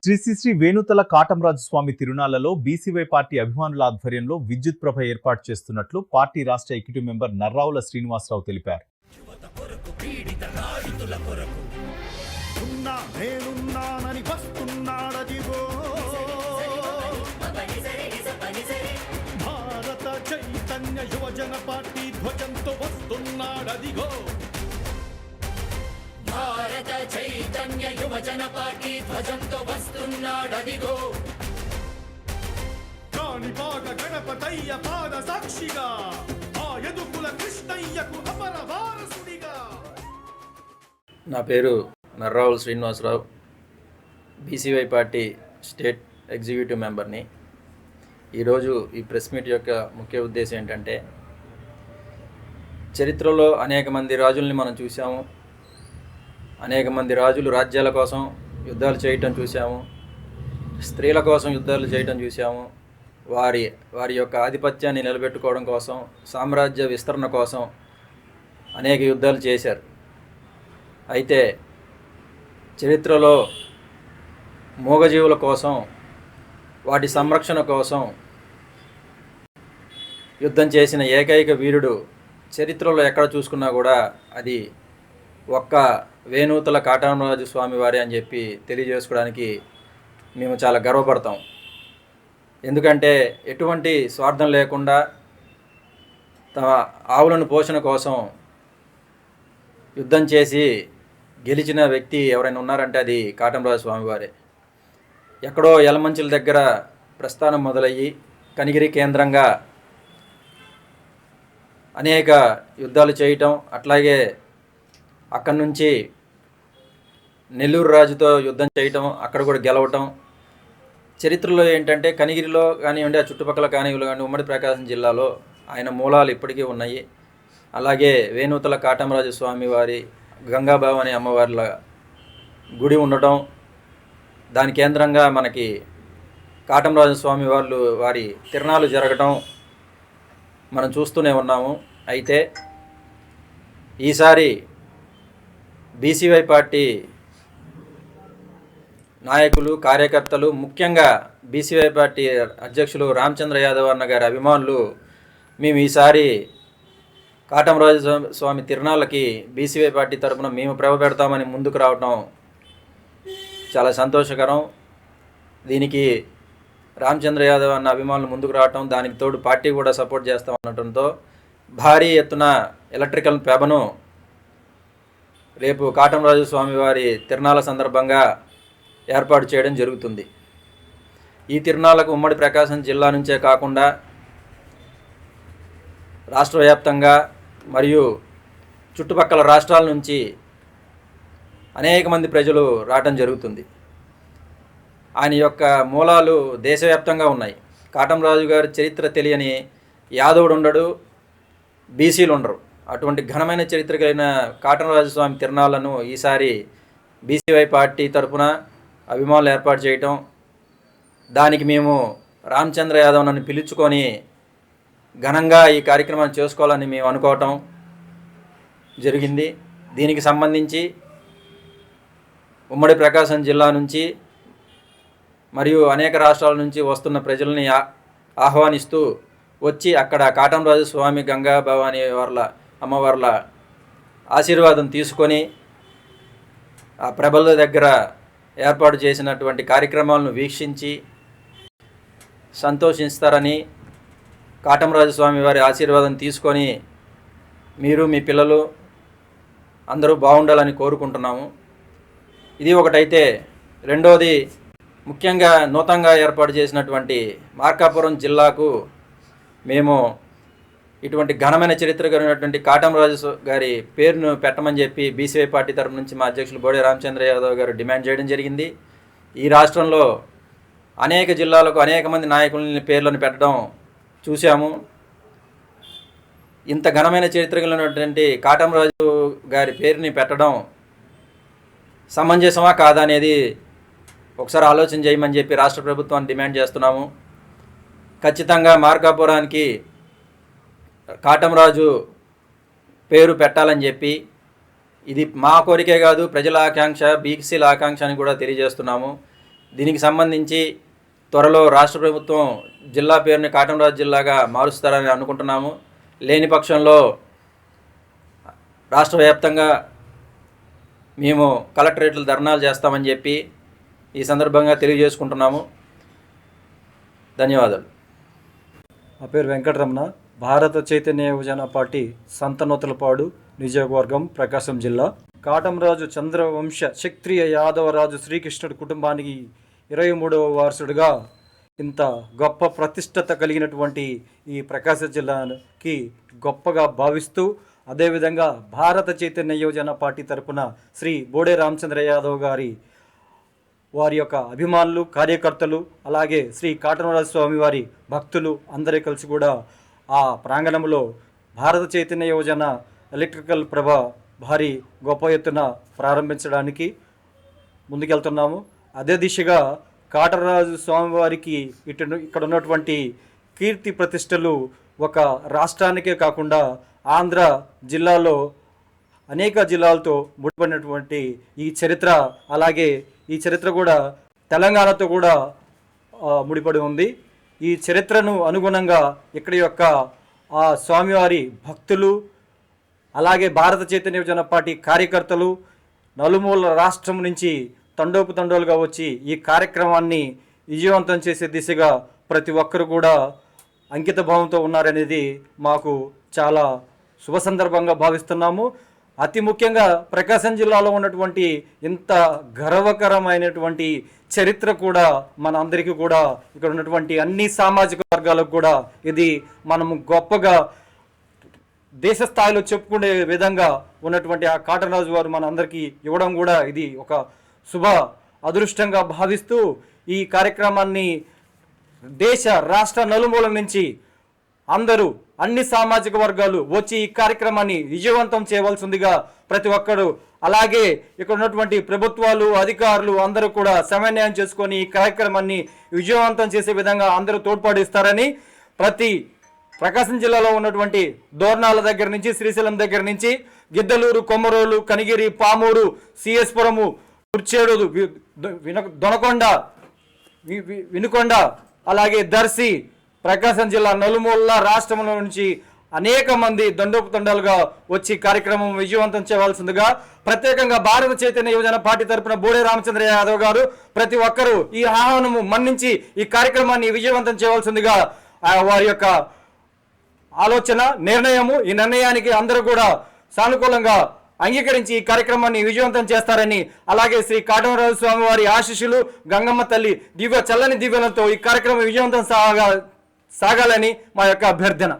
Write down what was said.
శ్రీ శ్రీ శ్రీ వేణుతల కాటమరాజు స్వామి తిరునాళ్లలో BCY party అభిమానుల ఆధ్వర్యంలో విద్యుత్ ప్రభ ఏర్పాటు చేస్తున్నట్లు పార్టీ రాష్ట్ర ఎగ్జిక్యూటివ్ మెంబర్ నర్రావుల శ్రీనివాసరావు తెలిపారు. భారత చైతన్య యువజన పార్టీ ధ్వజంతో వస్తున్నాడదిగో. కాణిపాక గణపతయ్య పాద సాక్షిగా ఆ యదుకుల కృష్ణయ్యకు అమర వారసుడిగా. నా పేరు Narravula Srinivasarao, BCY party state executive మెంబర్ని. ఈరోజు ఈ ప్రెస్ మీట్ యొక్క ముఖ్య ఉద్దేశం ఏంటంటే, చరిత్రలో అనేక మంది రాజుల్ని మనం చూసాము. అనేక మంది రాజులు రాజ్యాల కోసం యుద్ధాలు చేయటం చూసాము, స్త్రీల కోసం యుద్ధాలు చేయటం చూసాము, వారి యొక్క ఆధిపత్యాన్ని నిలబెట్టుకోవడం కోసం, సామ్రాజ్య విస్తరణ కోసం అనేక యుద్ధాలు చేశారు. అయితే చరిత్రలో మూగజీవుల కోసం, వాటి సంరక్షణ కోసం యుద్ధం చేసిన ఏకైక వీరుడు చరిత్రలో ఎక్కడ చూసుకున్నా కూడా అది ఒక్క వేణుతల కాటమరాజు స్వామి వారే అని చెప్పి తెలియజేసుకోవడానికి మేము చాలా గర్వపడతాం. ఎందుకంటే ఎటువంటి స్వార్థం లేకుండా తమ ఆవులను పోషణ కోసం యుద్ధం చేసి గెలిచిన వ్యక్తి ఎవరైనా ఉన్నారంటే అది కాటమరాజు స్వామి వారే. ఎక్కడో యలమంచిల దగ్గర ప్రస్థానం మొదలయ్యి కనిగిరి కేంద్రంగా అనేక యుద్ధాలు చేయటం, అట్లాగే అక్కడి నుంచి నెల్లూరు రాజుతో యుద్ధం చేయటం, అక్కడ కూడా గెలవటం. చరిత్రలో ఏంటంటే కనిగిరిలో కానివ్వండి, ఆ చుట్టుపక్కల కానివ్వండి కానీ ఉమ్మడి ప్రకాశం జిల్లాలో ఆయన మూలాలు ఇప్పటికీ ఉన్నాయి. అలాగే వేణుతల కాటమరాజు స్వామి వారి గంగాభవాని అమ్మవార్ల గుడి ఉండటం, దాని కేంద్రంగా మనకి కాటమరాజు స్వామి వారి తిరణాలు జరగటం మనం చూస్తూనే ఉన్నాము. అయితే ఈసారి బీసీవై పార్టీ నాయకులు, కార్యకర్తలు, ముఖ్యంగా బీసీవై పార్టీ అధ్యక్షులు రామచంద్ర యాదవ్ అన్న గారి అభిమానులు మేము ఈసారి కాటమరాజు స్వామి తిరునాళ్ళకి బీసీవై పార్టీ తరఫున మేము ప్రభ పెడతామని ముందుకు రావటం చాలా సంతోషకరం. దీనికి రామచంద్ర యాదవ్ అన్న అభిమానులు ముందుకు రావటం, దానికి తోడు పార్టీ కూడా సపోర్ట్ చేస్తాం అనడంతో భారీ ఎత్తున ఎలక్ట్రికల్ ప్రభను రేపు కాటమరాజు స్వామి వారి తిరునాళ్ళ సందర్భంగా ఏర్పాటు చేయడం జరుగుతుంది. ఈ తిరునాళ్ళకు ఉమ్మడి ప్రకాశం జిల్లా నుంచే కాకుండా రాష్ట్ర వ్యాప్తంగా మరియు చుట్టుపక్కల రాష్ట్రాల నుంచి అనేక మంది ప్రజలు రావడం జరుగుతుంది. ఆయన యొక్క మూలాలు దేశవ్యాప్తంగా ఉన్నాయి. కాటమరాజు గారి చరిత్ర తెలియని యాదవుడు ఉండడు, బీసీలు ఉండరు. అటువంటి ఘనమైన చరిత్ర కలిగిన కాటమరాజు స్వామి తిరునాళ్లను ఈసారి బీసీవై పార్టీ తరఫున అభిమానులు ఏర్పాటు చేయటం, దానికి మేము రామచంద్ర యాదవ్ నన్ను పిలుచుకొని ఘనంగా ఈ కార్యక్రమాన్ని చేసుకోవాలని మేము అనుకోవటం జరిగింది. దీనికి సంబంధించి ఉమ్మడి ప్రకాశం జిల్లా నుంచి మరియు అనేక రాష్ట్రాల నుంచి వస్తున్న ప్రజల్ని ఆహ్వానిస్తూ వచ్చి అక్కడ కాటమరాజు స్వామి గంగా భవాని అమ్మవార్ల ఆశీర్వాదం తీసుకొని ఆ ప్రభల దగ్గర ఏర్పాటు చేసినటువంటి కార్యక్రమాలను వీక్షించి సంతోషిస్తారని, కాటమరాజు స్వామి వారి ఆశీర్వాదం తీసుకొని మీరు మీ పిల్లలు అందరూ బాగుండాలని కోరుకుంటున్నాము. ఇది ఒకటైతే, రెండోది ముఖ్యంగా నూతనంగా ఏర్పాటు చేసినటువంటి మార్కాపురం జిల్లాకు మేము ఇటువంటి ఘనమైన చరిత్ర కలిగినటువంటి కాటమరాజు గారి పేరును పెట్టమని చెప్పి బీసీవై పార్టీ తరఫు నుంచి మా అధ్యక్షులు బోడే రామచంద్ర యాదవ్ గారు డిమాండ్ చేయడం జరిగింది. ఈ రాష్ట్రంలో అనేక జిల్లాలకు అనేక మంది నాయకులని పేర్లను పెట్టడం చూసాము. ఇంత ఘనమైన చరిత్ర కలిగినటువంటి కాటమరాజు గారి పేరుని పెట్టడం సమంజసమా కాదా అనేది ఒకసారి ఆలోచన చేయమని చెప్పి రాష్ట్ర ప్రభుత్వాన్ని డిమాండ్ చేస్తున్నాము. ఖచ్చితంగా మార్కాపురానికి కాటమరాజు పేరు పెట్టాలని చెప్పి, ఇది మా కోరికే కాదు, ప్రజల ఆకాంక్ష, బీసీల ఆకాంక్ష అని కూడా తెలియజేస్తున్నాము. దీనికి సంబంధించి త్వరలో రాష్ట్ర ప్రభుత్వం జిల్లా పేరుని కాటమరాజు జిల్లాగా మారుస్తారని అనుకుంటున్నాము. లేని పక్షంలో రాష్ట్ర వ్యాప్తంగా మేము కలెక్టరేట్లు ధర్నాలు చేస్తామని చెప్పి ఈ సందర్భంగా తెలియజేసుకుంటున్నాము. ధన్యవాదాలు. నా పేరు వెంకటరమణ, భారత చైతన్య యువజన పార్టీ సంతనూతలపాడు నియోజకవర్గం, ప్రకాశం జిల్లా. కాటమరాజు చంద్రవంశ క్షత్రియ యాదవరాజు శ్రీకృష్ణుడి కుటుంబానికి 23వ వారసుడిగా ఇంత గొప్ప ప్రతిష్టత కలిగినటువంటి ఈ ప్రకాశం జిల్లాకి గొప్పగా భావిస్తూ, అదేవిధంగా భారత చైతన్య యువజన పార్టీ తరపున శ్రీ బోడే రామచంద్ర యాదవ్ గారి వారి యొక్క అభిమానులు, కార్యకర్తలు, అలాగే శ్రీ కాటమరాజు స్వామి వారి భక్తులు అందరూ కలిసి కూడా ఆ ప్రాంగణంలో భారత చైతన్య యువజన ఎలక్ట్రికల్ ప్రభ భారీ గొప్ప ఎత్తున ప్రారంభించడానికి ముందుకెళ్తున్నాము. అదే దిశగా కాటమరాజు స్వామివారికి ఇక్కడ ఉన్నటువంటి కీర్తి ప్రతిష్టలు ఒక రాష్ట్రానికే కాకుండా ఆంధ్ర జిల్లాలో అనేక జిల్లాలతో ముడిపడినటువంటి ఈ చరిత్ర, అలాగే ఈ చరిత్ర కూడా తెలంగాణతో కూడా ముడిపడి ఉంది. ఈ చరిత్రను అనుగుణంగా ఇక్కడ యొక్క ఆ స్వామివారి భక్తులు, అలాగే భారత చైతన్య యువజన పార్టీ కార్యకర్తలు నలుమూల రాష్ట్రం నుంచి తండోపుతండోలుగా వచ్చి ఈ కార్యక్రమాన్ని విజయవంతం చేసే దిశగా ప్రతి ఒక్కరు కూడా అంకిత భావంతో ఉన్నారనేది మాకు చాలా శుభ సందర్భంగా భావిస్తున్నాము. అతి ముఖ్యంగా ప్రకాశం జిల్లాలో ఉన్నటువంటి ఇంత గర్వకరమైనటువంటి చరిత్ర కూడా మన అందరికీ కూడా, ఇక్కడ ఉన్నటువంటి అన్ని సామాజిక వర్గాలకు కూడా ఇది మనము గొప్పగా దేశ స్థాయిలో చెప్పుకునే విధంగా ఉన్నటువంటి ఆ కాటమరాజు వారు మన అందరికీ ఇవ్వడం కూడా ఇది ఒక శుభ అదృష్టంగా భావిస్తూ, ఈ కార్యక్రమాన్ని దేశ రాష్ట్ర నలుమూల నుంచి అందరూ అన్ని సామాజిక వర్గాలు వచ్చి ఈ కార్యక్రమాన్ని విజయవంతం చేయవలసిందిగా ప్రతి ఒక్కరు, అలాగే ఇక్కడ ఉన్నటువంటి ప్రభుత్వాలు, అధికారులు అందరూ కూడా సమన్వయం చేసుకొని ఈ కార్యక్రమాన్ని విజయవంతం చేసే విధంగా అందరూ తోడ్పాటిస్తారని, ప్రకాశం జిల్లాలో ఉన్నటువంటి దోర్నాల దగ్గర నుంచి, శ్రీశైలం దగ్గర నుంచి, గిద్దలూరు, కొమ్మరోలు, కనిగిరి, పామూరు, సిఎస్పురము, కుర్చేడు, దొనకొండ, వినుకొండ, అలాగే దర్శి, ప్రకాశం జిల్లా నలుమూల రాష్ట్రంలో నుంచి అనేక మంది దండోపతండాలుగా వచ్చి కార్యక్రమం విజయవంతం చేయవలసిందిగా ప్రత్యేకంగా భారత చైతన్య యువజన పార్టీ తరపున బోడే రామచంద్ర యాదవ్ గారు ప్రతి ఒక్కరూ ఈ ఆహ్వానము మన్నించి ఈ కార్యక్రమాన్ని విజయవంతం చేయవలసిందిగా వారి యొక్క ఆలోచన, నిర్ణయము, ఈ నిర్ణయానికి అందరూ కూడా సానుకూలంగా అంగీకరించి ఈ కార్యక్రమాన్ని విజయవంతం చేస్తారని, అలాగే శ్రీ కాటమరాజు స్వామి వారి ఆశీస్సులు, గంగమ్మ తల్లి చల్లని దివ్యలతో ఈ కార్యక్రమం విజయవంతం సాగాలని మా యొక్క అభ్యర్థన.